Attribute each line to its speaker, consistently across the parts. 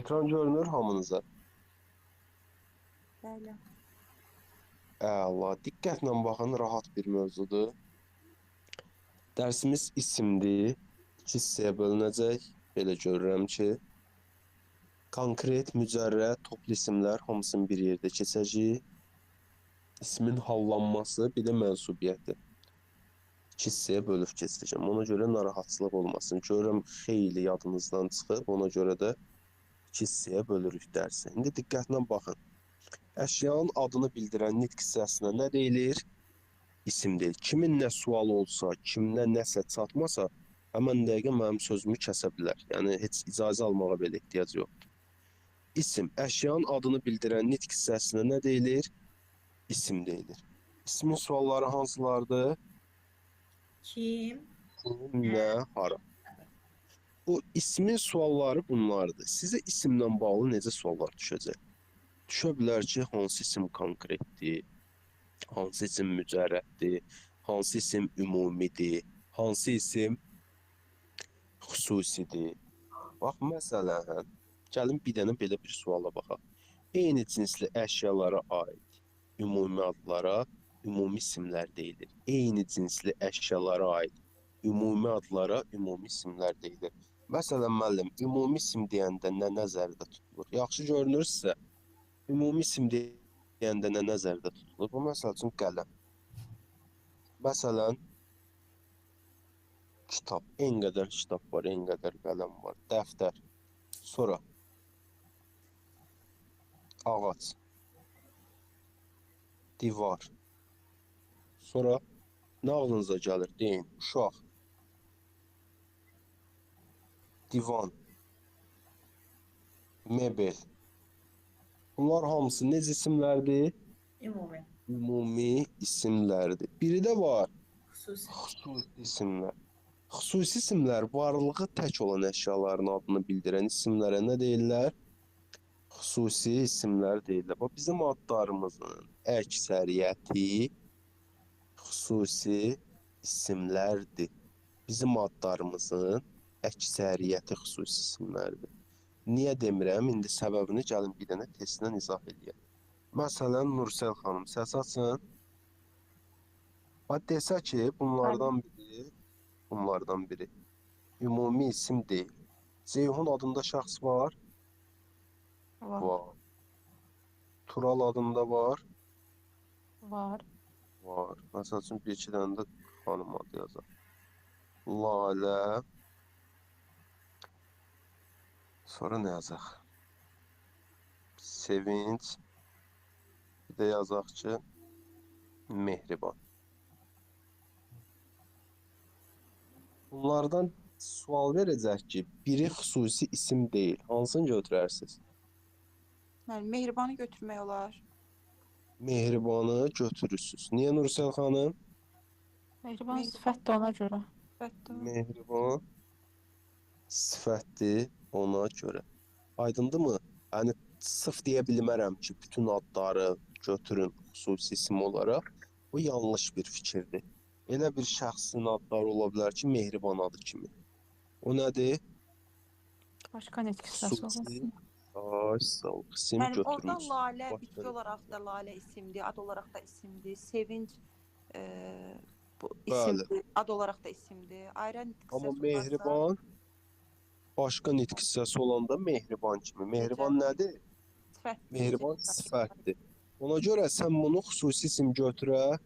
Speaker 1: Ekran görünür hamınıza.
Speaker 2: Bəli.
Speaker 1: Əla, diqqətlə baxın, rahat bir mövzudur. Dərsimiz isimdir. İki hissəyə bölünəcək. Belə görürəm ki, konkret, mücərrəd, toplu isimlər hamısını bir yerdə keçəcəyik. İsmin hallanması, bir də mənsubiyyəti. İki hissəyə bölüb keçəcəm. Ona görə narahatçılıq olmasın. Görürəm xeyli yadınızdan çıxıb, ona görə də iki hissəyə bölürük dərsi. İndi diqqətlə baxın. Əşyanın adını bildirən nitq hissəsinə nə deyilir? İsim deyil. Kimin nə sual olsa, kiminə nəsə çatmasa, həmən dəqiqə mənim sözümü kəsə bilər. Yəni heç icazə almağa belə ehtiyac yoxdur. İsim, əşyanın adını bildirən nitq hissəsinə nə deyilir? İsim deyilir. İsmin sualları hansılardır?
Speaker 2: Kim?
Speaker 1: Nə, hara? Bu ismin sualları bunlardır. Sizə isimlə bağlı necə suallar düşəcək? Düşə bilər ki, hansı isim konkretdir, hansı isim mücərrəddir, hansı isim ümumidir, hansı isim xüsusidir. Bax, məsələn, gəlin bir dənə belə bir suala baxaq. Eyni cinsli əşyalara aid ümumi adlara ümumi isimlər deyilir. Eyni cinsli əşyalara aid ümumi adlara ümumi isimlər deyilir. Məsələn, müəllim, ümumi isim deyəndə nə nəzərdə tutulur? Yaxşı görünür sizə? Ümumi isim deyəndə nə nəzərdə tutulur? Bu, məsəl üçün, qələm. Məsələn, kitab. En qədər kitab var, en qədər qələm var. Dəftər. Sonra ağac. Divar. Sonra nə ağlınıza gəlir? Deyin. Uşaq. Divan. Mebel. Bunlar hamısı necə isimlərdir?
Speaker 2: Ümumi.
Speaker 1: Ümumi isimlərdir. Biri də var.
Speaker 2: Xüsusi.
Speaker 1: Xüsusi isimlər. Xüsusi isimlər varlığı tək olan əşyaların adını bildirən isimlərə nə deyirlər? Xüsusi isimlər deyirlər. Bax, bizim adlarımızın əksəriyyəti xüsusi isimlərdir. Bizim adlarımızın əksəriyyəti xüsusi isimlərdir. Niyə demirəm? İndi səbəbini gəlin bir dənə testlə izah edəyəm. Məsələn, Nursel xanım, səs açın. Desə ki, bunlardan biri ümumi isim deyil. Ceyhun adında şəxs var? Var. Tural adında var?
Speaker 2: Var.
Speaker 1: Var. Məsəl üçün, bir-iki dənə də xanım adı yazaq. Lalə. Sonra nə yazaq? Sevinç. Bir də yazaq ki, Mehriban. Bunlardan sual verəcək ki, biri xüsusi isim deyil. Hansını götürərsiniz?
Speaker 2: Yəni mehribanı götürmək olar.
Speaker 1: Mehribanı götürürsünüz. Niyə Nursel xanım?
Speaker 3: Mehriban sifətdir ona görə.
Speaker 1: Mehriban sifətdir ona görə. Aydındırmı? Yəni, sırf deyə bilmərəm ki, bütün adları götürün xüsusi isim olaraq. Bu yanlış bir fikirdir. Elə bir şəxsin adları ola bilər ki, Mehriban adı kimi. O nədir?
Speaker 3: Başqa nitq hissəsi olmasın.
Speaker 1: İsim
Speaker 2: Yəni orada
Speaker 1: götürmüş.
Speaker 2: lalə bitki olaraq da lalə isimdir, ad olaraq da isimdir. Sevinç bu isimdir, ad olaraq da isimdir. Ayrı nitq hissəsi
Speaker 1: Amma Mehriban başqa nitq hissəsi olanda Mehriban kimi. Mehriban nədir? Mehriban sifətdir. Ona görə sən bunu xüsusi isim götürə,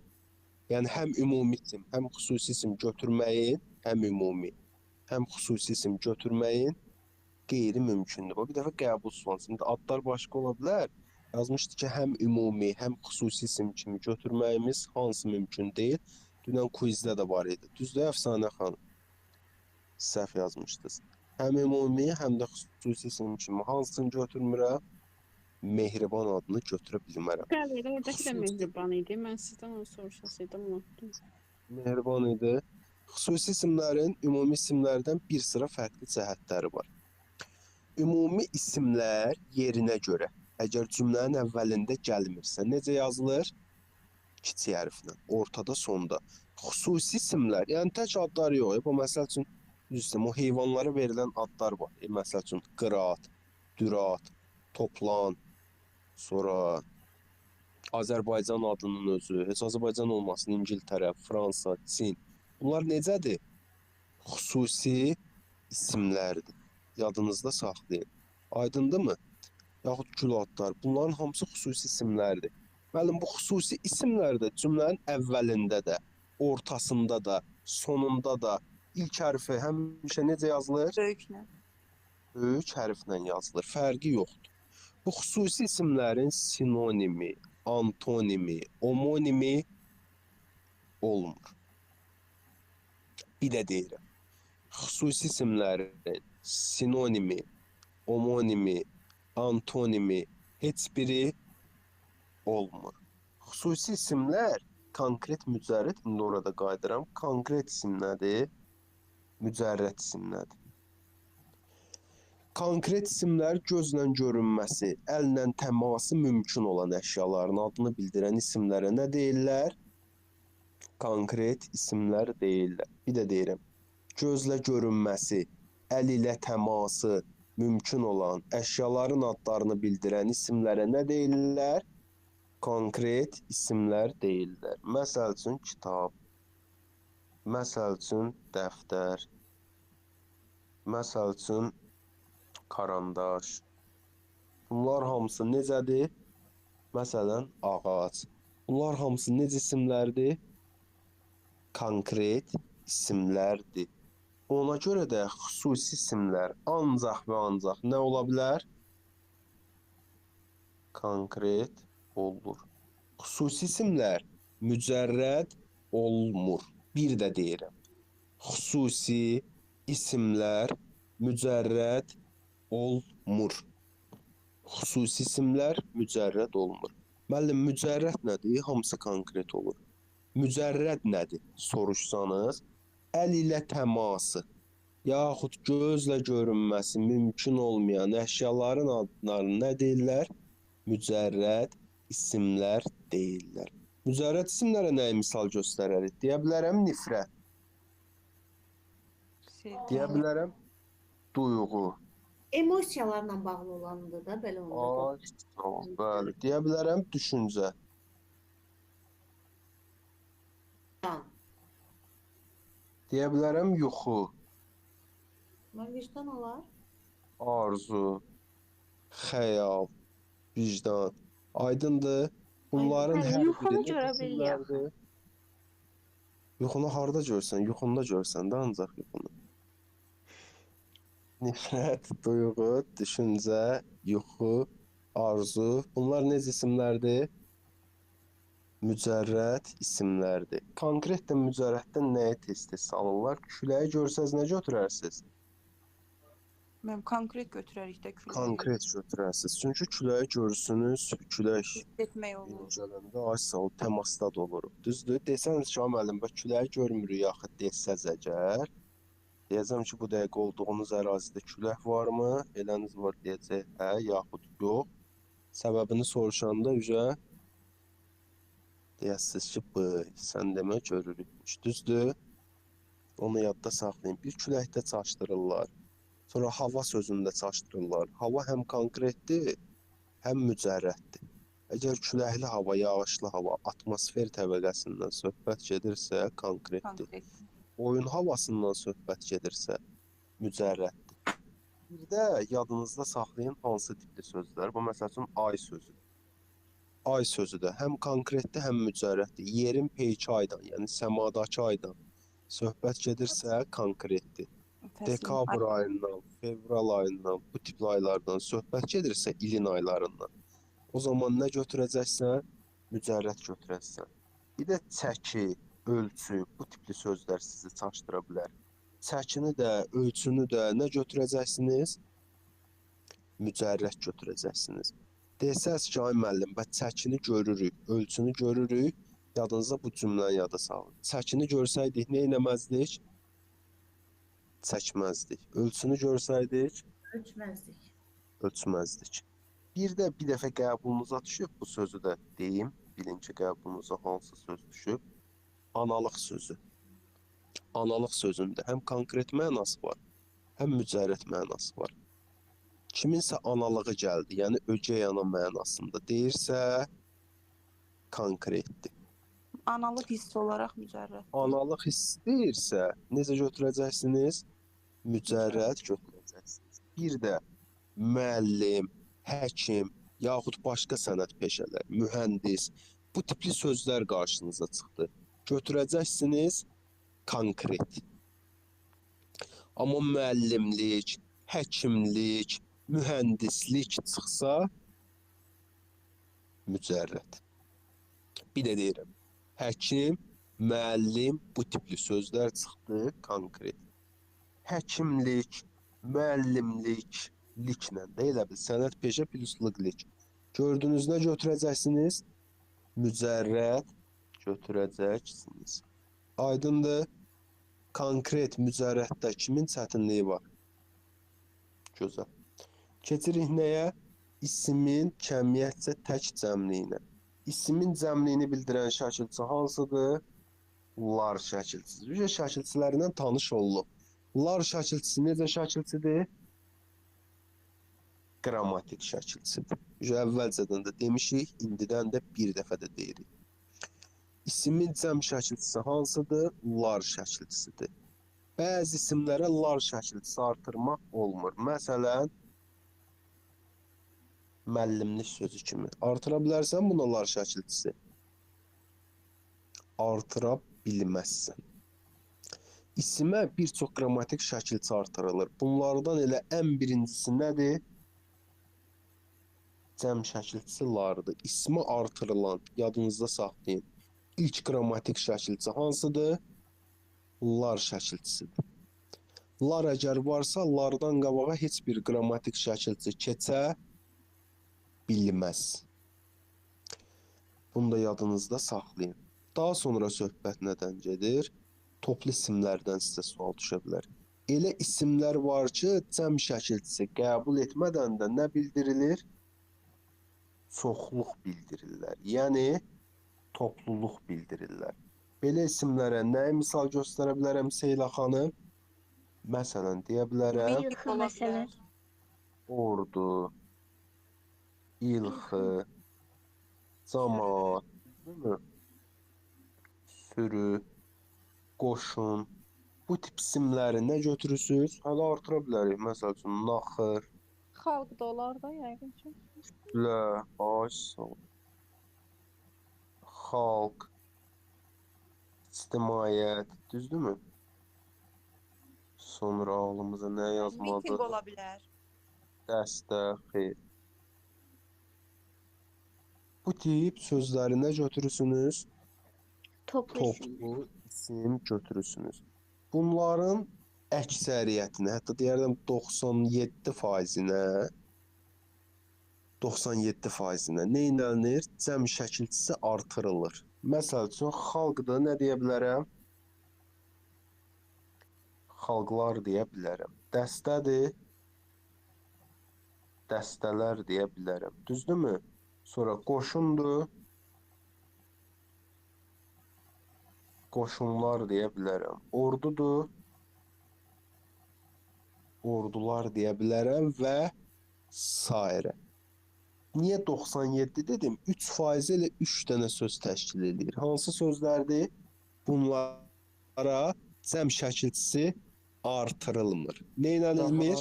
Speaker 1: yəni həm ümumi isim, həm xüsusi isim götürməyin, həm ümumi, həm xüsusi isim götürməyin qeyri-mümkündür. Bir dəfə qəbul sualı. Şimdi adlar başqa ola bilər. Yazmışdı ki, həm ümumi, həm xüsusi isim kimi götürməyimiz hansı mümkün deyil. Dünən quizdə də var idi. Düzdür, Əfsanə xanım? Səhv yazmışdınız. Həm ümumi, həm də xüsusi isim kimi hansını götürmürəm? Mehriban adını götürə bilmərəm.
Speaker 4: Bəli, oradakı da mehriban idi. Mən sizdən onu soruşasaydım, unutdum.
Speaker 1: Mehriban idi. Xüsusi isimlərin ümumi isimlərdən bir sıra fərqli cəhətləri var. Ümumi isimlər yerinə görə, əgər cümlənin əvvəlində gəlmirsə, necə yazılır? Kiçik hərflə, ortada, sonda. Xüsusi isimlər, yəni tək adlar yox. Bu, məsəl üçün, o heyvanlara verilən adlar var. Məsəl üçün, qırat, dürat, toplan, sonra Azərbaycan adının özü, heç Azərbaycan olmasın, İngiltərə, Fransa, Çin. Bunlar necədir? Xüsusi isimlərdir. Yadınızda saxlayın. Aydındırmı? Yaxud gül adlar. Bunların hamısı xüsusi isimlərdir. Müəllim, bu xüsusi isimlər də cümlənin əvvəlində də, ortasında da, sonunda da ilk hərfi həmişə necə yazılır?
Speaker 2: Böyüklə.
Speaker 1: Böyük hərflə yazılır. Fərqi yoxdur. Bu xüsusi isimlərin sinonimi, antonimi, homonimi olmur. Bir də deyirəm. Xüsusi isimlərin sinonimi, homonimi, antonimi heç biri olmur. Xüsusi isimlər konkret mücərrəd, indi orada qayıdıram. Konkret isim nədir? Mücərrəd isim nədir? Konkret isimlər gözlə görünməsi, əllə təması mümkün olan əşyaların adını bildirən isimlərə nə deyirlər? Konkret isimlər deyirlər. Bir də deyirəm, gözlə görünməsi, əl ilə təması mümkün olan əşyaların adlarını bildirən isimlərə nə deyirlər? Konkret isimlər deyirlər. Məsəl üçün kitab, məsəl üçün dəftər, məsəl üçün karandaş. Bunlar hamısı necədir? Məsələn, ağac. Bunlar hamısı necə isimlərdir? Konkret isimlərdir. Ona görə də xüsusi isimlər ancaq və ancaq nə ola bilər? Konkret olur. Xüsusi isimlər mücərrəd olmur. Bir də deyirəm. Xüsusi isimlər mücərrəd olmur. Xüsusi isimlər mücərrəd olmur. Müəllim, mücərrəd nədir? Hamısı konkret olur. Mücərrəd nədir? Soruşsanız, əl ilə təması, yaxud gözlə görünməsi mümkün olmayan əşyaların adlarını nə deyirlər? Mücərrəd isimlər deyirlər. Mücərrəd isimlərə nəyi misal göstərərik? Deyə bilərəm nifrət, deyə bilərəm duyğu.
Speaker 5: Emosiyalarla bağlı olanıdır da belə onda.
Speaker 1: Tamam, bəli. Deyə bilərəm düşüncə.
Speaker 5: Can.
Speaker 1: Deyə bilərəm yuxu,
Speaker 5: Mən vicdan olar.
Speaker 1: arzu, xəyal, vicdan. Aydındır? Bunların hər
Speaker 5: yuxunu
Speaker 1: biri
Speaker 5: görə
Speaker 1: nə
Speaker 5: bilirik axı.
Speaker 1: isimlərdir? Yuxunu harda görsən? Yuxunda görsən də ancaq yuxunu. Nifrət, duyğu, düşüncə, yuxu, arzu. Bunlar necə isimlərdir? Mücərrəd isimlərdir. Konkret də mücərrəddən nəyə tez-tez salırlar? Küləyi görsəz nə götürərsiniz?
Speaker 2: Mən konkret götürərik də küləyi.
Speaker 1: Konkret götürərsiniz. Çünki küləyi görürsünüz, külək
Speaker 2: Etmək olur.
Speaker 1: gələndə ay sağ ol, təmasda da oluruq. Düzdür? Desəniz ki, müəllim, bax küləyi görmürük yaxud desəz əgər, deyəcəm ki, bu dəqiqə olduğunuz ərazidə külək varmı? Eləniz var deyəcək, hə, yaxud yox. Səbəbini soruşanda üzə deyəsiniz ki, sən demə görürükmüş. Düzdür? Onu yadda saxlayın. Bir küləkdə çaşdırırlar. Sonra hava sözündə çaşdırırlar. Hava həm konkretdir, həm mücərrəddir. Əgər küləkli hava, yağışlı hava atmosfer təbəqəsindən söhbət gedirsə, konkretdir.
Speaker 2: Konkret.
Speaker 1: Oyun havasından söhbət gedirsə, mücərrəddir. Bir də yadınızda saxlayın hansı tipli sözlər. Bu məsəl üçün ay sözü. Ay sözü də həm konkretdir, həm mücərrəddir. Yerin peyki aydan, yəni səmadakı aydan söhbət gedirsə, konkretdir. Dekabr ayından, fevral ayından, bu tipli aylardan söhbət gedirsə, ilin aylarından. O zaman nə götürəcəksən? Mücərrəd götürəcəksən. Bir də çəki, ölçü, bu tipli sözlər sizi çaşdıra bilər. Çəkini də, ölçünü də nə götürəcəksiniz? Mücərrəd götürəcəksiniz. Desəz ki, ay müəllim, bax çəkini görürük, ölçünü görürük, yadınıza bu cümləni yada salın. Çəkini görsəydik, nə eləməzdik? Çəkməzdik. Ölçünü görsəydik,
Speaker 5: Ölçməzdik.
Speaker 1: ölçməzdik. Bir də bir dəfə qəbulunuza düşüb, bu sözü də deyim, bilin ki, qəbulunuza hansı söz düşüb. Analıq sözü. Analıq sözündə həm konkret mənası var, həm mücərrəd mənası var. kiminsə analığı gəldi, yəni ögey ana mənasında deyirsə konkretdir.
Speaker 2: Analıq hissi olaraq mücərrəd.
Speaker 1: Analıq hissi deyirsə necə götürəcəksiniz? Mücərrəd götürəcəksiniz. Bir də müəllim, həkim, yaxud başqa sənət peşələri, mühəndis, bu tipli sözlər qarşınıza çıxdı. Götürəcəksiniz konkret. Amma müəllimlik, həkimlik, mühəndislik çıxsa mücərrəd. Bir də deyirəm, həkim, müəllim, bu tipli sözlər çıxdı konkret. Həkimlik, müəllimlik, liklə də elə bil sənət peşə plusluqlik. Gördüyünüz nə götürəcəksiniz? Mücərrəd götürəcəksiniz. Aydındır? Konkret mücərrəddə kimin çətinliyi var? Gözəl. Keçirik nəyə? İsmin kəmiyyətcə tək cəmliyinə. İsmin cəmliyini bildirən şəkilçi hansıdır? Lar şəkilçisi. Ücə şəkilçilərindən tanış olduq. Lar şəkilçisi necə şəkilçidir? Qrammatik şəkilçidir. Ücə əvvəlcədən də demişik, indidən də bir dəfə də deyirik. İsmin cəm şəkilçisi hansıdır? Lar şəkilçisidir. Bəzi isimlərə lar şəkilçisi artırmaq olmur. Məsələn, müəllimlik sözü kimi. Artıra bilərsən buna lar şəkilçisi? Artıra bilməzsən. İsimə bir çox qrammatik şəkilçi artırılır. Bunlardan elə ən birincisi nədir? Cəm şəkilçisi lardır. İsmə artırılan, yadınızda saxlayın. İlk qrammatik şəkilçi hansıdır? Lar şəkilçisidir. Lar əgər varsa, lardan qabağa heç bir qrammatik şəkilçi keçə bilməz. Bunu da yadınızda saxlayın. Daha sonra söhbət nədən gedir? Toplu isimlərdən sizə sual düşə bilər. Elə isimlər var ki, cəm şəkilçisi qəbul etmədən də nə bildirilir? Çoxluq bildirirlər. Yəni, topluluq bildirirlər. Belə isimlərə nəyə misal göstərə bilərəm Seyla xanım? Məsələn, deyə bilərəm.
Speaker 2: İlxı məsələn.
Speaker 1: Ordu, ilxı, camaat, sürü, qoşun. Bu tip isimləri nə götürürsünüz? Hələ artıra bilərik. Məsəl üçün, naxır,
Speaker 4: Xalq da olar da yəqin ki.
Speaker 1: lə, aş, xalq, ictimaiyyət, düzdürmü? Sonra ağlımıza nə yazmadı?
Speaker 2: Miting ola bilər.
Speaker 1: Dəstə, xeyr. Bu tip sözləri nə götürürsünüz?
Speaker 5: Toplu isim.
Speaker 1: Toplu isim götürürsünüz. Bunların əksəriyyətinə, hətta deyərdim 97%-nə nə inanır? Cəm şəkilçisi artırılır. Məsəl üçün, xalqda nə deyə bilərəm? Xalqlar deyə bilərəm. Dəstədir, dəstələr deyə bilərəm. Düzdürmü? Sonra qoşundur, qoşunlar deyə bilərəm. Ordudur, ordular deyə bilərəm və s. Niyə 97 dedim? 3% ilə 3 dənə söz təşkil edir. Hansı sözlərdir? Bunlara cəm şəkilçisi artırılmır. Neynənilmir?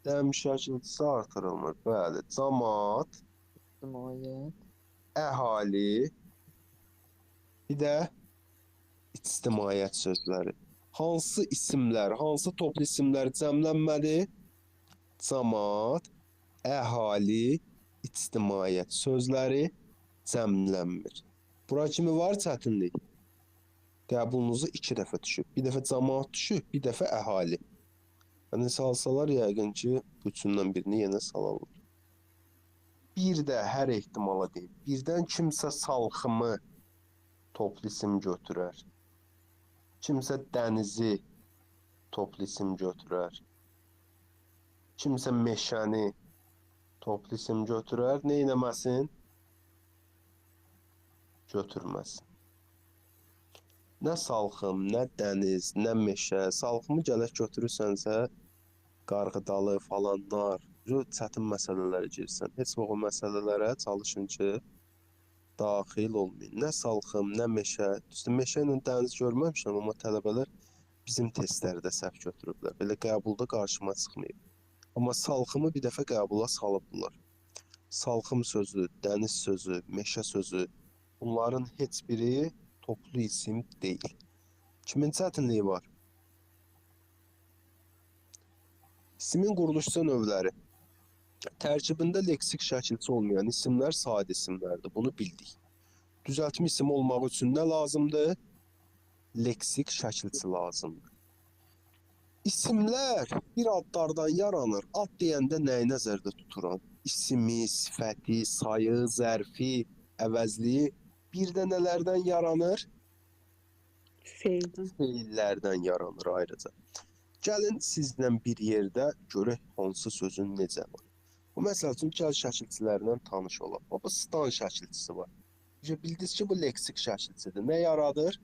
Speaker 1: Cəm şəkilçisi artırılmır. Bəli, camaat, əhali, bir də ictimaiyyət sözləri. Hansı isimlər, hansı toplu isimlər cəmlənməli? Camaat, əhali, ictimaiyyət sözləri cəmlənmir. Bura kimi var çətinlik? Qəbulunuzu 2 dəfə düşüb. Bir dəfə camaat düşüb, bir dəfə əhali. Yəni salsalar yəqin ki, üçündən birini yenə salarlar. Bir də hər ehtimala deyil. Birdən kimsə salxımı toplu isim götürər. Kimsə dənizi toplu isim götürər. Kimsə meşəni toplu isim götürər. Nə eləməsin? Götürməsin. Nə salxım, nə dəniz, nə meşə. Salxımı gələk götürürsənsə, qarğıdalı falanlar, çətin məsələlərə girsən. Heç vaxt o məsələlərə çalışın ki, daxil olmayın. Nə salxım, nə meşə. Düzdür, meşə ilə dəniz görməmişəm, amma tələbələr bizim testlərdə səhv götürüblər. Belə qəbulda qarşıma çıxmayıb. Amma salxımı bir dəfə qəbula salıbdılar. Salxım sözü, dəniz sözü, meşə sözü, bunların heç biri toplu isim deyil. Kimin çətinliyi var? İsimin quruluşçu növləri. Tərkibində leksik şəkilçi olmayan isimlər sadə isimlərdir. Bunu bildik. Düzəltmə isim olmaq üçün nə lazımdır? Leksik şəkilçi lazımdır. İsimlər bir adlardan yaranır. Ad deyəndə nəyi nəzərdə tuturam? İsmi, sifəti, sayı, zərfi, əvəzliyi. Bir də nələrdən yaranır?
Speaker 4: Feildən.
Speaker 1: Feillərdən yaranır ayrıca. Gəlin sizlə bir yerdə görək hansı sözün necə var. Bu məsəl üçün gəl şəkilçilərindən tanış olaq. Bu stan şəkilçisi var. Bildiniz ki, bu leksik şəkilçidir. Nə yaradır?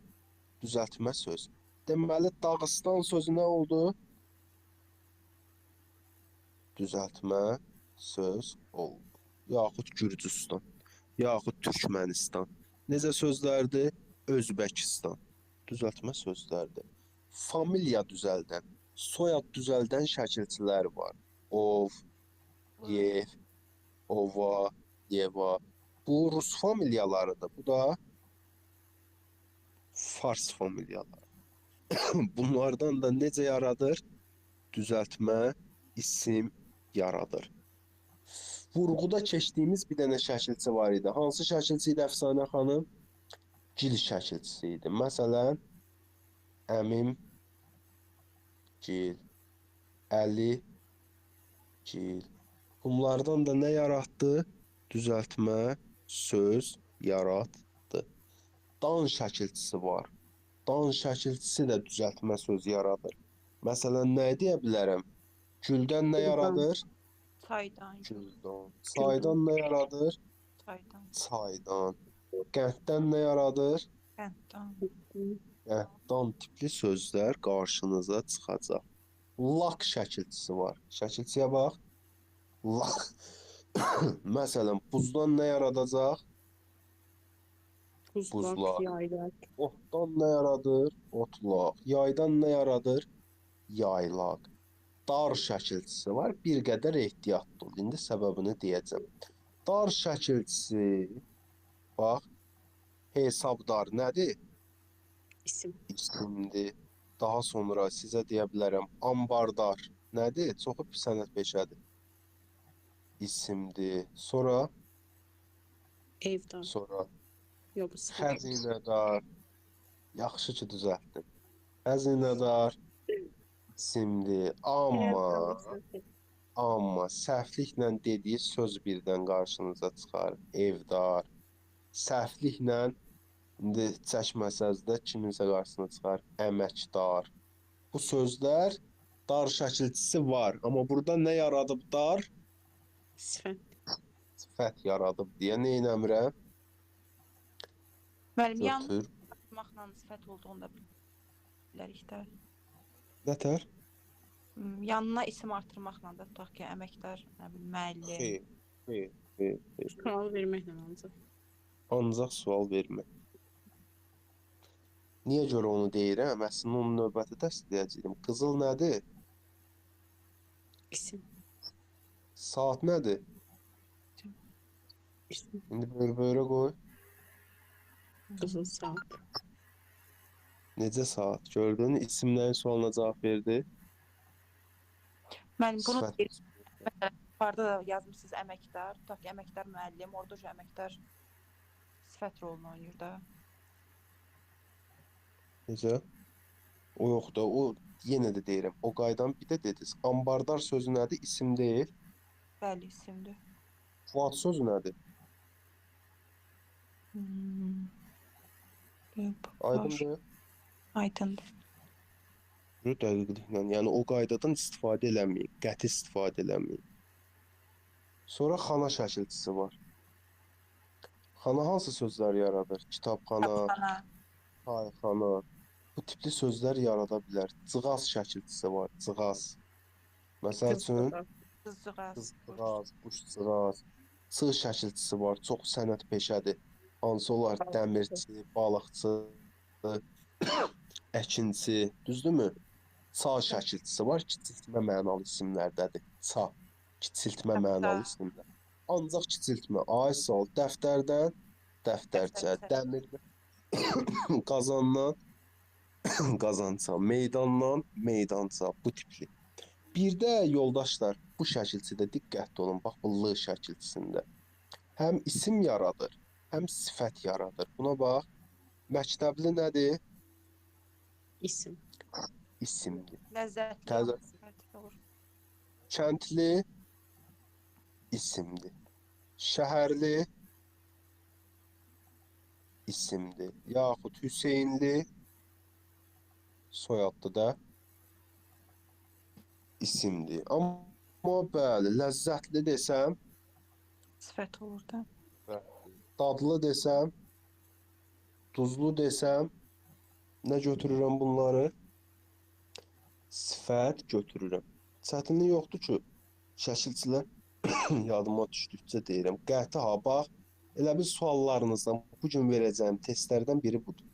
Speaker 1: Düzəltmə söz. Deməli, Dağıstan sözü nə oldu? Düzəltmə söz oldu. Yaxud Gürcüstan, yaxud Türkmənistan. Necə sözlərdir? Özbəkistan. Düzəltmə sözlərdir. Familiya düzəldən, soyad düzəldən şəkilçilər var. Ov, Yev, Ova, Yeva. Bu Rus familiyalarıdır. Bu da Fars familiyaları. Bunlardan da necə yaradır? Düzəltmə isim yaradır. Vurğuda keçdiyimiz bir dənə şəkilçi var idi. Hansı şəkilçi idi Əfsanə xanım? Gil şəkilçisi idi. Məsələn, Əmim Gil, Əli Gil. Bunlardan da nə yaratdı? Düzəltmə söz yaratdı. Dan şəkilçisi var. Dan şəkilçisi də düzəltmə söz yaradır. Məsələn, nə deyə bilərəm? Güldən nə yaradır?
Speaker 2: Çaydan.
Speaker 1: Güldan. Çaydan nə yaradır?
Speaker 2: Çaydan.
Speaker 1: Çaydan. Qənddən nə yaradır?
Speaker 2: Qənddan.
Speaker 1: Qənddan tipli sözlər qarşınıza çıxacaq. Lak şəkilçisi var. Şəkilçiyə bax. Lak. Məsələn, buzdan nə yaradacaq?
Speaker 4: Buzlaq,
Speaker 1: Buzlaq.
Speaker 4: yaylaq.
Speaker 1: Otdan nə yaradır? Otlaq. Yaydan nə yaradır? Yaylaq. Dar şəkilçisi var. Bir qədər ehtiyatlı ol. İndi səbəbini deyəcəm. Dar şəkilçisi, bax, hesabdar nədir?
Speaker 4: İsim.
Speaker 1: İsimdir. Daha sonra sizə deyə bilərəm, ambardar nədir? Çoxu sənət peşədir. İsimdir. Sonra
Speaker 4: Evdar. Yox, bu sifət.
Speaker 1: xəzinədar. Yaxşı ki düzəltdin. Xəzinədar isimdir. Amma səhvliklə dediyi söz birdən qarşınıza çıxar. Evdar. Səhvliklə indi çəkməsəz də kiminsə qarşısına çıxar. Əməkdar. Bu sözlər dar şəkilçisi var. Amma burada nə yaradıb dar?
Speaker 4: Sifət.
Speaker 1: Sifət yaradıb deyə nə eləmirəm?
Speaker 2: Müəllim, yanlış
Speaker 1: Götür.
Speaker 2: baxmaqla sifət olduğunu da bilərik də.
Speaker 1: Nətər?
Speaker 2: Yanına isim artırmaqla da tutaq ki, əməkdar, nə bilim, müəllim.
Speaker 1: Xeyr.
Speaker 4: Sual verməklə ancaq.
Speaker 1: Ancaq sual vermə. Niyə görə onu deyirəm? Əslində onun növbəti dəstəyəcəyim. Qızıl nədir?
Speaker 4: İsim.
Speaker 1: Saat nədir?
Speaker 4: İsim.
Speaker 1: İndi böyrə qoy.
Speaker 4: Qızıl saat.
Speaker 1: Necə saat? Gördün? İsimlərin sualına cavab verdi.
Speaker 2: Müəllim, bunu
Speaker 1: Sifət.
Speaker 2: deyir. Yuxarıda da yazmışsınız əməkdar. Tutaq ki, əməkdar müəllim, orada da əməkdar sifət rolunu oynayır da.
Speaker 1: Necə? O yox da, o yenə də deyirəm. O qaydan bir də dediniz. Ambardar sözü nədir? İsim deyil.
Speaker 2: Bəli, isimdir.
Speaker 1: Fuad sözü nədir? Aydındır.
Speaker 2: Aydındır.
Speaker 1: Bu dəqiqliklə, yəni o qaydadan istifadə eləməyin, qəti istifadə eləməyin. Sonra xana şəkilçisi var. Xana hansı sözlər yaradır? Kitabxana,
Speaker 2: Kitabxana.
Speaker 1: çayxana. Bu tipli sözlər yarada bilər. Cığaz şəkilçisi var, cığaz. Məsəl üçün,
Speaker 2: Qızcığaz.
Speaker 1: qızcığaz, quşcuğaz. Sığ şəkilçisi var, çox sənət peşədir. Hansı olar? Dəmirçi, balıqçı, əkinçi, düzdürmü? Ça şəkilçisi var, kiçiltmə mənalı isimlərdədir. Ça, kiçiltmə mənalı isimlər. Ancaq kiçiltmə. Ay sağ ol, dəftərdən, dəftərçə,
Speaker 2: Dəftərçə.
Speaker 1: dəmirdən, qazandan, qazança, meydandan, meydança, bu tipli. Bir də yoldaşlar, bu şəkilçidə diqqətli olun, bax bu L şəkilçisində. Həm isim yaradır, həm sifət yaradır. Buna bax, məktəbli nədir?
Speaker 4: İsim.
Speaker 1: İsimdir.
Speaker 2: Ləzzətli
Speaker 1: Təzə-
Speaker 2: olan sifət olur.
Speaker 1: Kəndli isimdir. Şəhərli isimdir. Yaxud Hüseynli soyadlı da isimdir. Amma bəli, ləzzətli desəm,
Speaker 2: Sifət olur da.
Speaker 1: dadlı desəm, duzlu desəm, nə götürürəm bunları? Sifət götürürəm. Çətinlik yoxdur ki, şəkilçilər yadıma düşdükcə deyirəm. Qəti ha, bax, elə bir suallarınızdan bu gün verəcəyim testlərdən biri budur.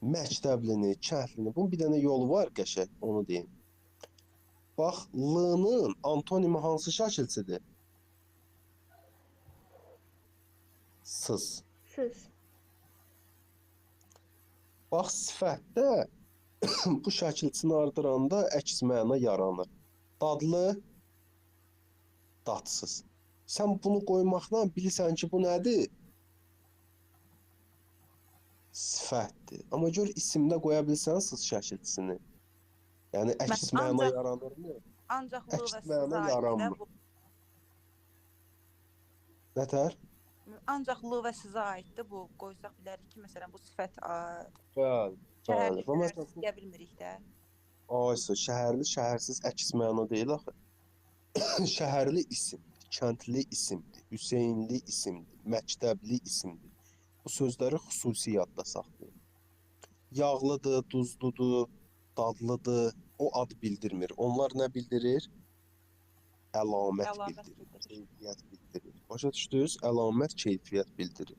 Speaker 1: Məktəblini, kəndlini, bunun bir dənə yolu var qəşəng, onu deyim. Bax, L-nın antonimi hansı şəkilçidir? Sız.
Speaker 5: Söz.
Speaker 1: Bax, sifətdə bu şəkilçini ardıranda əks məna yaranır. Dadlı, dadsız. Sən bunu qoymaqla bilirsən ki, bu nədir? Sifətdir. Amma gör isimdə qoya bilsən sız şəkilçisini. Yəni əks
Speaker 2: Mən
Speaker 1: məna
Speaker 2: ancaq-
Speaker 1: yaranırmı?
Speaker 2: Ancaq L
Speaker 1: Əks
Speaker 2: və
Speaker 1: məna
Speaker 2: sizə aiddir də
Speaker 1: yaranmır.
Speaker 2: bu.
Speaker 1: Nətər?
Speaker 2: Ancaq L və sizə aiddir bu. Qoysaq bilərik ki, məsələn bu sifət
Speaker 1: Bəli, bəli.
Speaker 2: şəhərli
Speaker 1: Və
Speaker 2: şəhərsiz
Speaker 1: məsələn,
Speaker 2: deyə bilmirik də.
Speaker 1: aysa şəhərli, şəhərsiz əks məna deyil axı. Şəhərli isimdir, kəndli isimdir, Hüseynli isimdir, məktəbli isimdir. Bu sözləri xüsusi yadda saxlayın. Yağlıdır, duzludur, dadlıdır, o ad bildirmir. Onlar nə bildirir? Əlamət
Speaker 2: Əlamət
Speaker 1: bildirir,
Speaker 2: bildirir.
Speaker 1: keyfiyyət bildirir. Başa düşdünüz? Əlamət, keyfiyyət bildirir.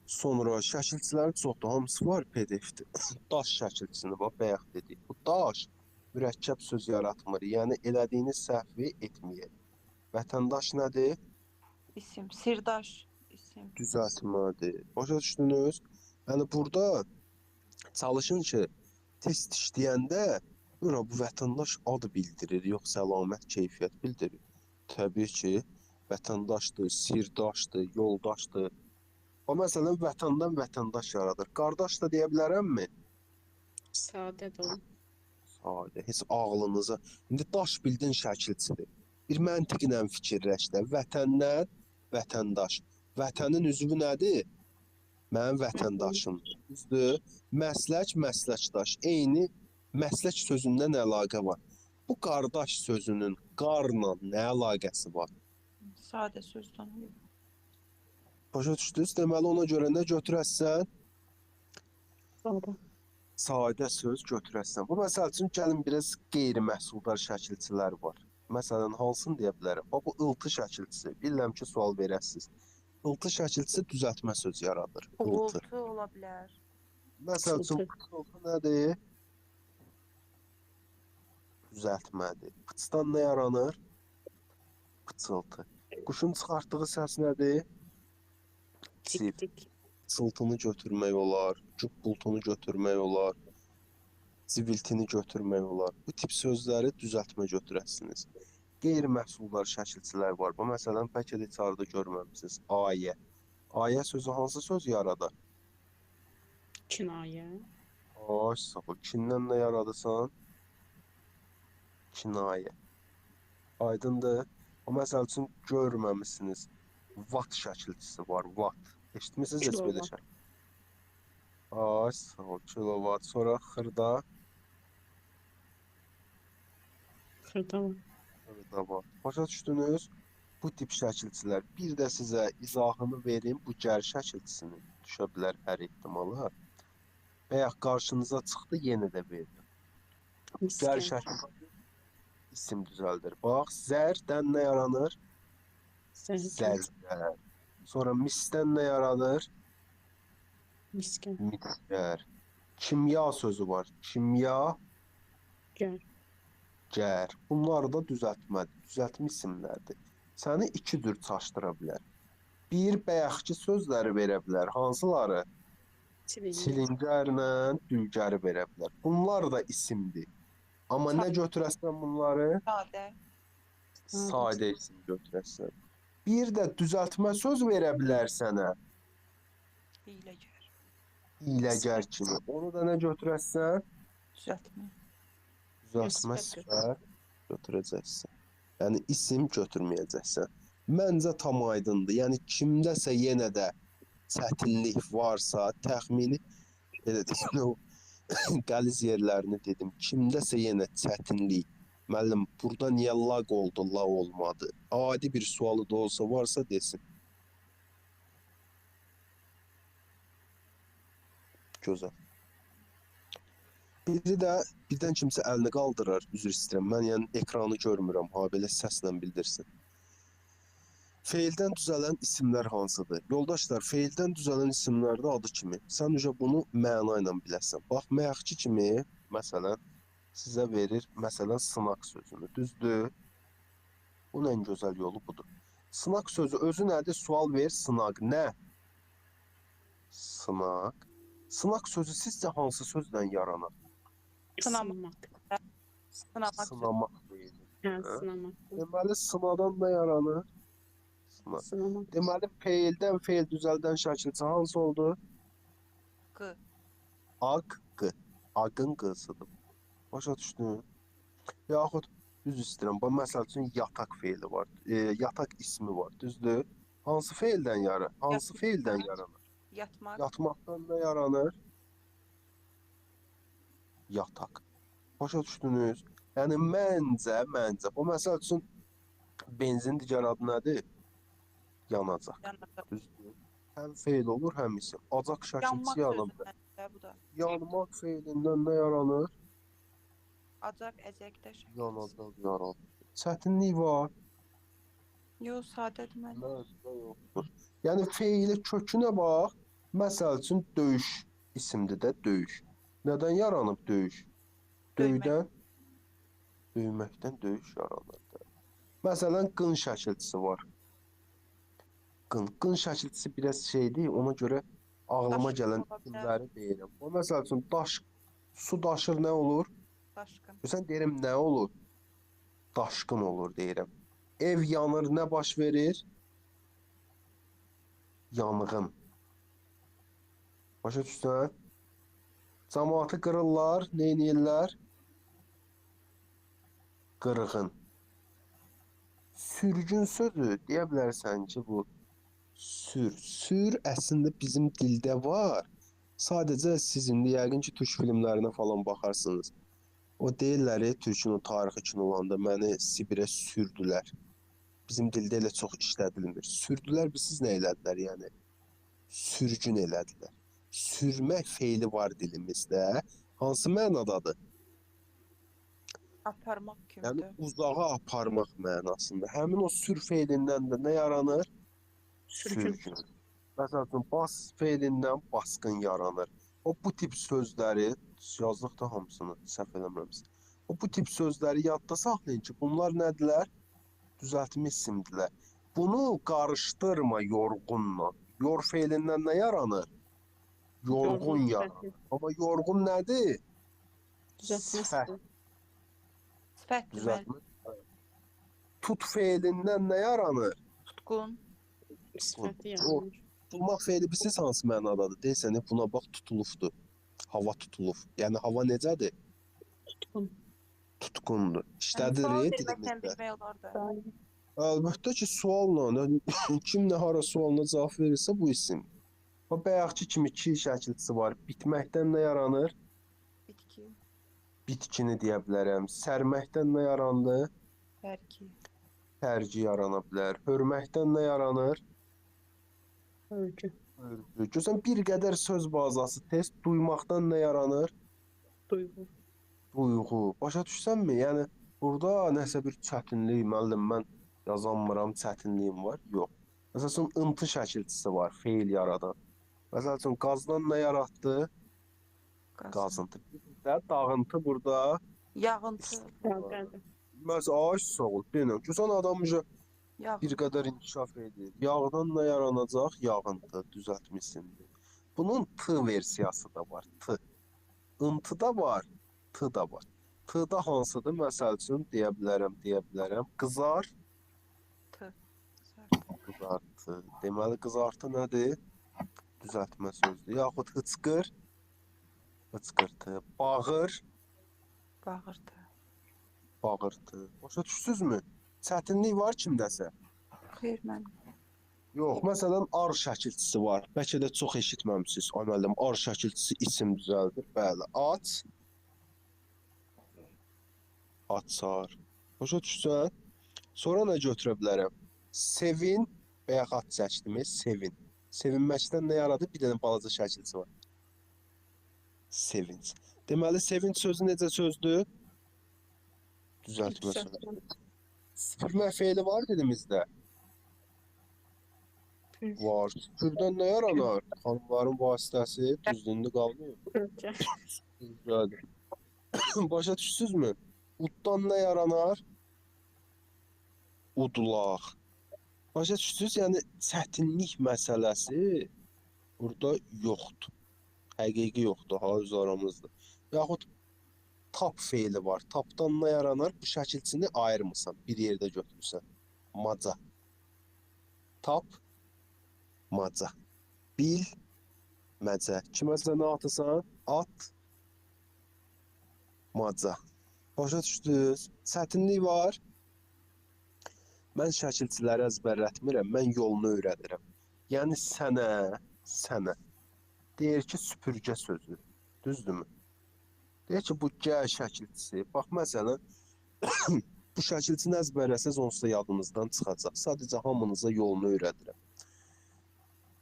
Speaker 1: Sonra şəkilçilərin çoxdur, hamısı var PDF-də. Daş şəkilçisini bax, bayaq dedik. Bu daş mürəkkəb söz yaratmır, yəni elədiyiniz səhvi etməyək. Vətəndaş nədir?
Speaker 2: İsim, sirdaş isim.
Speaker 1: Düzəltmədir. Başa düşdünüz? Yəni burada çalışın ki, test işləyəndə bura bu vətəndaş ad bildirir, yoxsa əlamət, keyfiyyət bildirir. Təbii ki, vətəndaşdır, sirdaşdır, yoldaşdır. O məsələn vətəndan vətəndaş yaradır. Qardaş da deyə bilərəmmi?
Speaker 4: Sadə də olur.
Speaker 1: Sadə, heç ağlınıza. İndi daş bildin şəkilçidir. Bir məntiqlə fikirləş də. Vətəndən vətəndaş. Vətənin üzvü nədir? Mənim vətəndaşımdır. Düzdür? Məslək, məsləkdaş. Eyni məslək sözündən əlaqə var. Bu qardaş sözünün qarla nə əlaqəsi var?
Speaker 2: Sadə sözdən.
Speaker 1: Başa düşdünüz? Deməli ona görə nə götürəsən?
Speaker 4: Sadə.
Speaker 1: Sadə söz götürəsən. Bu məsəl üçün gəlin biraz qeyri-məhsuldar şəkilçilər var. Məsələn, hansını deyə bilərəm? Bax, bu ıltı şəkilçisi. Bilirəm ki, sual verəsiniz. Iltı şəkilçisi düzəltmə söz yaradır. Iltı.
Speaker 2: Uğultu ola bilər.
Speaker 1: Məsəl üçün,
Speaker 4: Pıçıltı.
Speaker 1: pıçıltı nədir? Düzəltmədir. Pıçdan nə yaranır? Pıçıltı. Quşun çıxartdığı səs nədir? Cip.
Speaker 4: Tik tik.
Speaker 1: Pıçıltını götürmək olar, cübbultunu götürmək olar, civiltini götürmək olar. Bu tip sözləri düzəltmə götürəsiniz. Qeyri-məhsuldar şəkilçilər var. Bu məsələn bəlkə də içəridə görməmisiniz. Ayə. Ayə sözü hansı söz yaradar?
Speaker 4: Kinayə.
Speaker 1: Ay sağ ol. Kindən nə yaradırsan? Kinayə. Aydındır. O məsəl üçün görməmisiniz. Watt şəkilçisi var. Watt. Eşitmisiniz heç belə
Speaker 4: Kilovat.
Speaker 1: şey? Ay sağ ol. Kilovat. Sonra xırda.
Speaker 4: Xırda var.
Speaker 1: Xırda var. Başa düşdünüz? Bu tip şəkilçilər. Bir də sizə izahını verim. Bu gəl şəkilçisini. Düşə bilər hər ehtimala. Bayaq qarşınıza çıxdı, yenə də verdim. Gəl
Speaker 4: Miskin.
Speaker 1: şəkilçisi isim düzəldir. Bax, zərdən nə yaranır?
Speaker 4: Zərgər.
Speaker 1: Zərgər. Sonra misdən nə yaranır?
Speaker 4: Miskən.
Speaker 1: Miskər. Kimya sözü var. Kimya,
Speaker 4: Gər.
Speaker 1: gər. Bunlar da düzəltmədir. Düzəltmə isimlərdir. Səni iki cür çaşdıra bilər. Bir, bayaqki sözləri verə bilər. Hansıları?
Speaker 4: Çilingər.
Speaker 1: Çilingərlə dülgəri verə bilər. Bunlar da isimdir. Amma nə götürəsən bunları?
Speaker 2: Sadə.
Speaker 1: Sadə isim götürəsən. Bir də düzəltmə söz verə bilər sənə.
Speaker 2: Hiyləgər.
Speaker 1: Hiyləgər kimi. Onu da nə götürəsən?
Speaker 2: Düzəltmə.
Speaker 1: Düzəltmə
Speaker 4: Sifət
Speaker 1: sifət götürəcəksən. Yəni isim götürməyəcəksən. Məncə tam aydındır. Yəni kimdəsə yenə də çətinlik varsa, təxmini elə deyim, o qəliz yerlərini dedim. Kimdəsə yenə çətinlik, müəllim, burada niyə lag oldu, la olmadı? Adi bir sualı da olsa varsa desin. Gözəl. Biri də birdən kimsə əlini qaldırır, üzr istəyirəm. Mən yəni ekranı görmürəm, ha belə səslə bildirsin. Feildən düzələn isimlər hansıdır? Yoldaşlar, feildən düzələn isimlərdə adı kimi. Sən uca bunu məna ilə biləsən. Bax, məyaqçı kimi, məsələn, sizə verir, məsələn, sınaq sözünü. Düzdür? Bunun ən gözəl yolu budur. Sınaq sözü özü nədir? Sual ver, sınaq. Nə? Sınaq. Sınaq sözü sizcə hansı sözdən yaranır?
Speaker 2: Sınamaq. Sınamaq.
Speaker 1: Sınamaq deyilir.
Speaker 4: Hə, sınamaq.
Speaker 1: Deməli, sınadan da yaranır? Sınaq.
Speaker 4: Sınamaq.
Speaker 1: Deməli, feildən feil düzəldən şəkilçi hansı oldu?
Speaker 2: Q.
Speaker 1: Aq, qı. Aqın qısıdır. Başa düşdün? Yaxud düz istəyirəm. Bu məsəl üçün yataq feili var. Yataq ismi var. Düzdür? Hansı feildən yaranır? Hansı
Speaker 2: Yatmaq.
Speaker 1: feildən yaranır?
Speaker 2: Yatmaq.
Speaker 1: Yatmaqdan da yaranır? Yataq. Başa düşdünüz? Yəni məncə, o məsəl üçün benzin digər adı nədir? Yanacaq.
Speaker 2: Yanacaq.
Speaker 1: Düzdür? Həm feil olur, həm isim. Acaq
Speaker 2: Yanmaq
Speaker 1: şəkilçi yanıb.
Speaker 2: sözündən bu da.
Speaker 1: Yanmaq feilindən nə yaranır?
Speaker 2: Acaq, əzəkdə şəkil.
Speaker 1: Yanacaq yaranır. Çətinlik var.
Speaker 2: Yox, sadədir mən.
Speaker 1: Məncə yoxdur. Yəni feili kökünə bax. Məsəl üçün döyüş isimdir də döyüş. Nədən yaranıb döyüş?
Speaker 2: Döymək.
Speaker 1: Döydən, döyməkdən döyüş yaranır. Məsələn, qın şəkilçisi var. Qın şəkilçisi biraz şeydir, ona görə ağlıma
Speaker 2: Daşqın
Speaker 1: gələn
Speaker 2: ola bilər.
Speaker 1: isimləri deyirəm. O məsəl üçün su daşır nə olur?
Speaker 2: Daşqın.
Speaker 1: Sən deyirəm nə olur? Daşqın olur deyirəm. Ev yanır, nə baş verir? Yanğın. Başa düşsən? Cəmaatı qırırlar, nə edirlər? Qırğın. Sürgün sözü deyə bilərsən ki, bu sür əslində bizim dildə var. Sadəcə siz indi yəqin ki, türk filmlərinə falan baxarsınız. O deyirlər, türkün o tarixi kino olanda məni Sibirə sürdülər. Bizim dildə elə çox işlədilmir. Sürdülər, siz nə elədilər yəni? Sürgün elədilər. Sürmək feili var dilimizdə. Hansı mənadadır?
Speaker 2: Aparmaq
Speaker 1: Yəni
Speaker 2: kimidir.
Speaker 1: uzağa aparmaq mənasında. Həmin o sür feilindən də nə yaranır?
Speaker 4: Sürgün.
Speaker 1: Məsəl üçün bas feilindən basqın yaranır. O bu tip sözləri yazdıq da hamısını səhv eləmirəmsə. O bu tip sözləri yadda saxlayın ki, bunlar nədirlər? Düzəltmə isimdilər. Bunu qarışdırma yorğunla. Yor feilindən nə yaranır? Yorğun yaranır. Amma yorğun nədir?
Speaker 4: Düzəltmə
Speaker 1: Sifət.
Speaker 4: sifət.
Speaker 2: Sifətdir mən.
Speaker 1: Düzəltmə. Tut feilindən nə yaranır?
Speaker 2: Tutqun.
Speaker 4: Sifəti yaranır.
Speaker 1: Tutulmaq feili bilirsiniz hansı mənadadır? Deyirsən, buna bax tutulubdur. Hava tutulub. Yəni hava necədir?
Speaker 4: Tutqun.
Speaker 1: Tutqundur.
Speaker 2: Sual
Speaker 1: İşlədilir
Speaker 2: verməkdən
Speaker 1: dilimizdə.
Speaker 2: bilmək olar da.
Speaker 1: Əlbəttə ki, sualla, yəni, kim nə hara sualına cavab verirsə bu isim. O bayaqki kimi iki şəkilçisi var. Bitməkdən nə yaranır?
Speaker 2: Bitki.
Speaker 1: Bitkini deyə bilərəm. Sərməkdən nə yarandı?
Speaker 2: Tərki.
Speaker 1: Tərci yarana bilər. Hörməkdən nə yaranır?
Speaker 4: Örgü.
Speaker 1: Hörgü. Görsən bir qədər söz bazası test duymaqdan nə yaranır?
Speaker 4: Duyğu.
Speaker 1: Duyğu. Başa düşsənmi? Yəni Burada nəsə bir çətinlik, müəllim, mən yazanmıram, çətinliyim var. Yox. Məsəl üçün, ıntı şəkilçisi var, feil yaradan. Məsəl üçün, qazdan nə yaratdı? Qazıntı. Bir də dağıntı burada.
Speaker 2: Yağıntı.
Speaker 4: Bəli.
Speaker 1: Məsələn, ay sağ ol, deyirəm ki, sən adam bir
Speaker 2: Yağıntı.
Speaker 1: qədər inkişaf edir. Yağdan nə yaranacaq? Yağıntı, düzəltmisindir. Bunun T versiyası da var, T. Intı da var, T da var. T-da hansıdır? Məsəl üçün, deyə bilərəm. Qızar,
Speaker 2: Tı.
Speaker 1: qızartı. Deməli, qızartı nədir? Düzəltmə sözdür. Yaxud hıçqır, hıçqırtı. Bağır,
Speaker 2: Bağırtı.
Speaker 1: bağırtı. Başa düşürsünüzmü? Çətinlik var kimdəsə?
Speaker 2: Xeyr, mən.
Speaker 1: Yox, məsələn, ar şəkilçisi var. Bəlkə də çox eşitməmisiniz. Ay müəllim, ar şəkilçisi isim düzəldir. Bəli, aç, açar. Başa düşsən? Sonra nə götürə bilərəm? Sevin, bayaq ad çəkdiniz, sevin. Sevinməkdən nə yaradı? Bir dənə balaca şəkilçi var. Sevinç. Deməli, sevinç sözü necə sözdür? Düzəltmə sözü. Süpürmə feili var dilimizdə. Var. Süpürdən nə yaranar? Xanımların vasitəsi düzlüyündə qalmıyor. Güzeldir. Başa düşürsünüzmü? Uddan nə yaranar? Udulaq. Başa düşürsünüz? Yəni çətinlik məsələsi burada yoxdur. Həqiqi yoxdur, ha öz aramızda. Yaxud tap feili var. Tapdan nə yaranar? Bu şəkilçini ayırmısan, bir yerdə götürürsən. Maca. Tap, maca. Bil, məcə. Kiməsə nə atırsan? At, maca. Başa düşdünüz? Çətinlik var. Mən şəkilçiləri əzbərlətmirəm, mən yolunu öyrədirəm. Yəni sənə deyir ki, süpürgə sözü. Düzdürmü? Deyir ki, bu gəl şəkilçisi. Bax, məsələn, bu şəkilçini əzbərləsəz onsuz da yadınızdan çıxacaq. Sadəcə hamınıza yolunu öyrədirəm.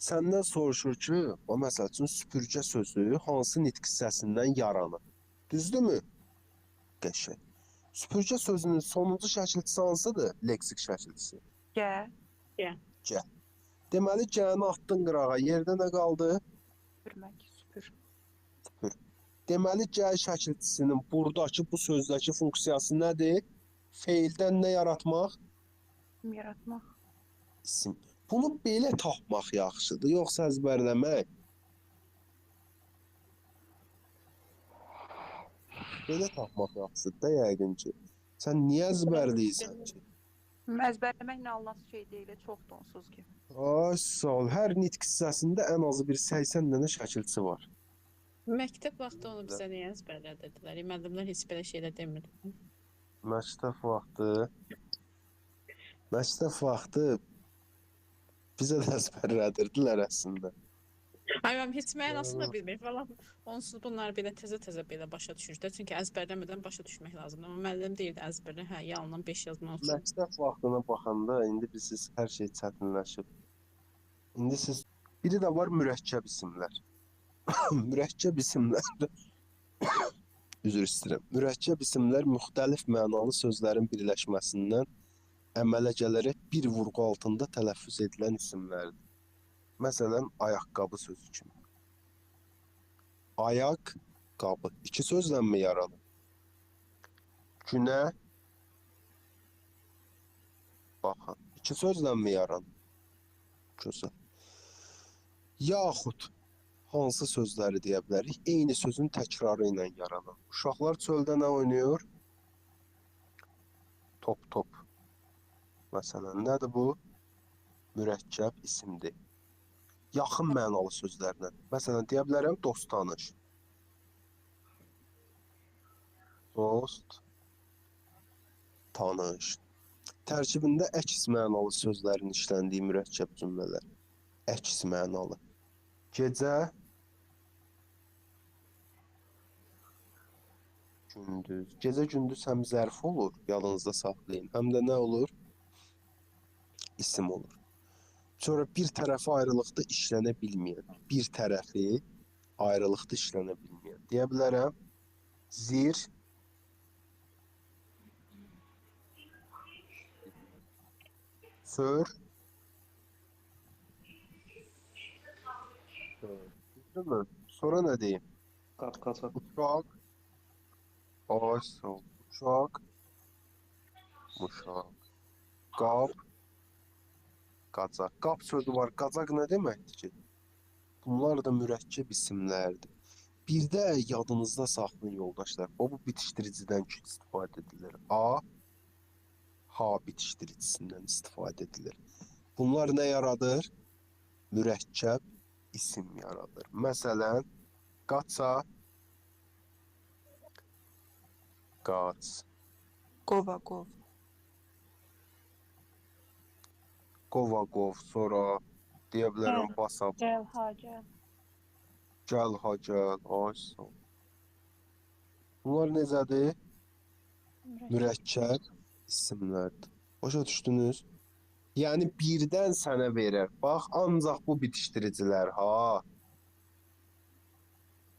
Speaker 1: Səndən soruşur ki, məsəl üçün, süpürgə sözü hansı nitq hissəsindən yaranır? Düzdürmü? Qəşəng. Süpürgə sözünün sonuncu şəkilçisi hansıdır? Leksik şəkilçisi.
Speaker 2: Gə.
Speaker 1: Deməli, gəni atdın qırağa, yerdə nə qaldı?
Speaker 2: Süpürmək. Süpür.
Speaker 1: Süpür. Deməli, gəl şəkilçisinin buradakı, bu sözdəki funksiyası nədir? Feildən nə yaratmaq?
Speaker 2: Yaratmaq.
Speaker 1: İsim. Bunu belə tapmaq yaxşıdır, yoxsa əzbərləmək? Belə tapmaq yaxşıdır da yəqin ki. Sən niyə əzbərləyirsən ki?
Speaker 2: Əzbərləməklə alınan şey deyil, çoxdur onsuz ki.
Speaker 1: Ay sağ ol. Hər nitq hissəsində ən azı bir 80 dənə şəkilçi var.
Speaker 4: Məktəb vaxtı onu bizə niyə əzbərlədirdilər? Müəllimlər heç belə şeylər demirdi.
Speaker 1: Məktəb vaxtı bizə də əzbərlədirdilər əslində.
Speaker 4: Ay mən heç mənasını da bilmir. Valla onsuz bunlar belə təzə belə başa düşürlər. Çünki əzbərləmədən başa düşmək lazımdır. Amma müəllim deyirdi əzbərlə, hə, yalnız 5 yazma olsun.
Speaker 1: Məktəb vaxtına baxanda indi bilirsiniz hər şey çətinləşib. İndi siz biri də var mürəkkəb isimlər. Mürəkkəb isimlər üzr istəyirəm. Mürəkkəb isimlər müxtəlif mənalı sözlərin birləşməsindən əmələ gələrək bir vurğu altında tələffüz edilən isimlərdir. Məsələn, ayaqqabı sözü kimi. Ayaq, qabı. İki sözlə mi yaranır? Günə, baxın. İki sözlə mi yaranır? Gözəl. Yaxud hansı sözləri deyə bilərik? Eyni sözün təkrarı ilə yaranan. Uşaqlar çöldə nə oynayır? Top. Məsələn, nədir bu? Mürəkkəb isimdir. Yaxın mənalı sözlərlə. Məsələn, deyə bilərəm dost tanış. Dost tanış. Tərkibində əks mənalı sözlərin işləndiyi mürəkkəb cümlələr. Əks mənalı. Gecə, gündüz. Gecə gündüz həm zərf olur, yadınızda saxlayın. Həm də nə olur? İsim olur. Sonra bir tərəfi ayrılıqda işlənə bilməyən, bir tərəfi ayrılıqda işlənə bilməyən. Deyə bilərəm, zir, Sör. Değil mi? Sonra ne diyeyim? Uşaq. Ay sağ ol. Uşaq. Muşaq. Qab. Qacaq. Qab sözü var. Qacaq nə deməkdir ki? Bunlar da mürəkkəb isimlərdir. Bir də yadınızda saxlayın yoldaşlar. O bu bitişdiricidən ki istifadə edilir. A, H bitişdiricisindən istifadə edilir. Bunlar nə yaradır? Mürəkkəb isim yaradır. Məsələn, qaça, qaç,
Speaker 2: Qova, qov.
Speaker 1: qova, qov, sonra deyə bilərəm basa,
Speaker 3: Gəl, ha, gəl.
Speaker 1: gəl, ha, gəl, ay sağ ol. Bunlar necədir? Mürəkkəb isimlərdir. Başa düşdünüz? Yəni birdən sənə verər. Bax, ancaq bu bitişdiricilər, ha.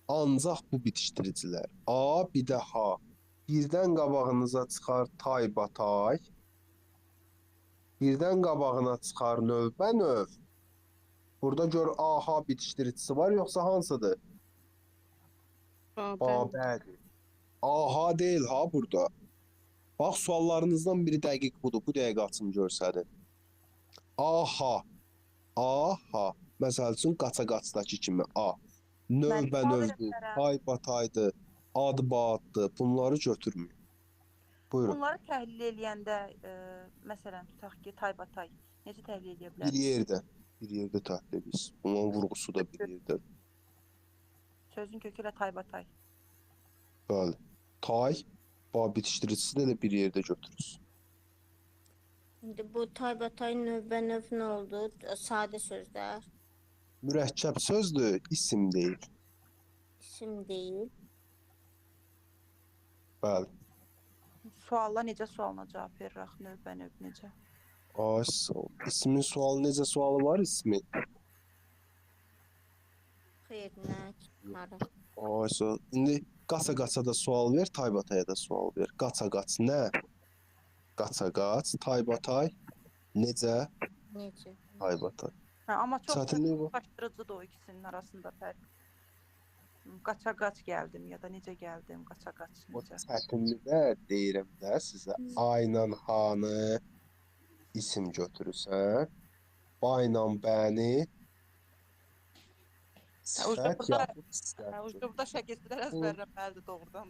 Speaker 1: Ancaq bu bitişdiricilər. A, bir də ha. Birdən qabağınıza çıxar tay batay. Birdən qabağına çıxar növbə-növ. Burada gör AH bitişdiricisi var, yoxsa hansıdır? Babədir. AH deyil ha burada. Bax, suallarınızdan biri dəqiq budur. Bu dəqiq açım görsədin. AH. AH. Məsəl üçün qaça-qaçdakı kimi A. Növbə-növdür, tay-bataydır, ad-baddır. Bunları götürmüyor. Buyurun.
Speaker 2: Bunları təhlil eləyəndə, məsələn, tutaq ki, Taybatay necə təhlil edə
Speaker 1: Bir
Speaker 2: bilərik?
Speaker 1: yerdə. Bir yerdə təhlil edirsiniz. Bunun vurğusu da bir yerdə.
Speaker 2: Sözün kökü ilə Taybatay.
Speaker 1: Bəli. Tay, bitişdiricisi də bir yerdə götürürsünüz.
Speaker 6: İndi bu taybatay növbə-növ nə oldu? Sadə sözlər,
Speaker 1: Mürəkkəb sözdür, isim deyil.
Speaker 6: isim deyil.
Speaker 1: Bəli.
Speaker 2: Sualla necə sualına cavab verirək, növbə-növ necə?
Speaker 1: Ay, sağ ol. İsmin sualı necə sualı var ismi?
Speaker 6: Xeyr, nə çıxmaram.
Speaker 1: Ay, sağ ol. İndi qaça-qaça da sual ver, tay-bataya da sual ver. Qaça-qaç nə? Qaça-qaç, tay-batay necə?
Speaker 6: Necə?
Speaker 1: Tay-batay.
Speaker 2: Hə, amma çox
Speaker 1: Çətinliyi var.
Speaker 2: çaşdırıcıdır o ikisinin arasında fərq. Qaça-qaç gəldim ya da necə gəldim, qaça-qaç
Speaker 1: O
Speaker 2: necə?
Speaker 1: çətinlikdə deyirəm də sizə. Ayla hanı isim götürürsən. Bayla bəni sifət
Speaker 2: burada-
Speaker 1: yaxud sifət.
Speaker 2: Hə, burada şəkillər əzbərləməlidir doğrudan.